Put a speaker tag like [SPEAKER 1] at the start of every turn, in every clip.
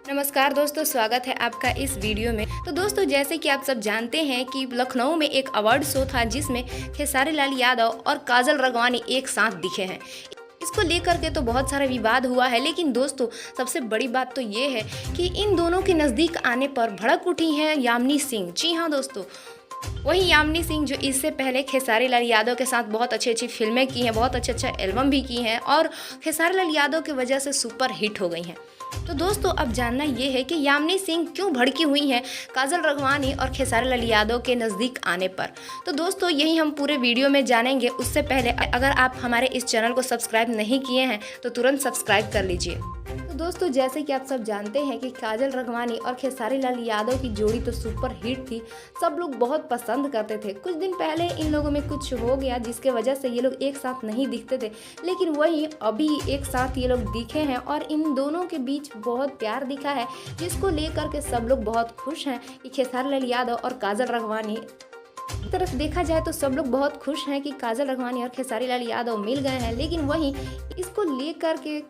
[SPEAKER 1] नमस्कार दोस्तों, स्वागत है आपका इस वीडियो में। तो दोस्तों, जैसे कि आप सब जानते हैं कि लखनऊ में एक अवार्ड शो था जिसमें खेसारी लाल यादव और काजल राघवानी एक साथ दिखे हैं। इसको लेकर के तो बहुत सारा विवाद हुआ है, लेकिन दोस्तों सबसे बड़ी बात तो ये है कि इन दोनों के नज़दीक आने पर भड़क उठी हैं यामिनी सिंह। जी हाँ दोस्तों, वही यामिनी सिंह जो इससे पहले खेसारी लाल यादव के साथ बहुत अच्छी फिल्में की हैं, बहुत अच्छा एल्बम भी की हैं और खेसारी लाल यादव की वजह से सुपर हिट हो गई हैं। तो दोस्तों, अब जानना ये है कि यामिनी सिंह क्यों भड़की हुई हैं काजल राघवानी और खेसारी लाल यादव के नज़दीक आने पर। तो दोस्तों, यही हम पूरे वीडियो में जानेंगे। उससे पहले अगर आप हमारे इस चैनल को सब्सक्राइब नहीं किए हैं तो तुरंत सब्सक्राइब कर लीजिए। तो दोस्तों, जैसे कि आप सब जानते हैं कि काजल राघवानी और खेसारी लाल यादव की जोड़ी तो सुपर हिट थी, सब लोग बहुत पसंद करते थे। कुछ दिन पहले इन लोगों में कुछ हो गया जिसके वजह से ये लोग एक साथ नहीं दिखते थे, लेकिन वहीं अभी एक साथ ये लोग दिखे हैं और इन दोनों के बीच बहुत प्यार दिखा है, जिसको लेकर के सब लोग बहुत खुश हैं कि खेसारी लाल यादव और काजल राघवानी। एक तरफ देखा जाए तो सब लोग बहुत खुश हैं कि काजल राघवानी और खेसारी लाल यादव मिल गए हैं, लेकिन वहीं इसको लेकर के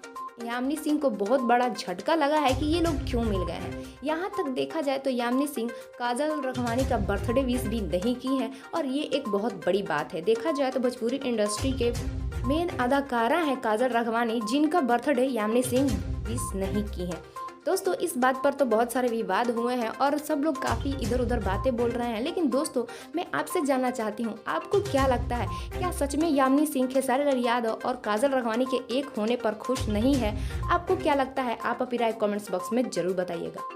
[SPEAKER 1] यामिनी सिंह को बहुत बड़ा झटका लगा है कि ये लोग क्यों मिल गए हैं। यहाँ तक देखा जाए तो यामिनी सिंह काजल राघवानी का बर्थडे विश भी नहीं की है और ये एक बहुत बड़ी बात है। देखा जाए तो भोजपुरी इंडस्ट्री के मेन अदाकारा हैं काजल राघवानी, जिनका बर्थडे यामिनी सिंह विश नहीं की है। दोस्तों, इस बात पर तो बहुत सारे विवाद हुए हैं और सब लोग काफ़ी इधर उधर बातें बोल रहे हैं, लेकिन दोस्तों मैं आपसे जानना चाहती हूँ, आपको क्या लगता है, क्या सच में यामिनी सिंह खेसारी लाल यादव और काजल राघवानी के एक होने पर खुश नहीं है? आपको क्या लगता है? आप अपनी राय कमेंट्स बॉक्स में ज़रूर बताइएगा।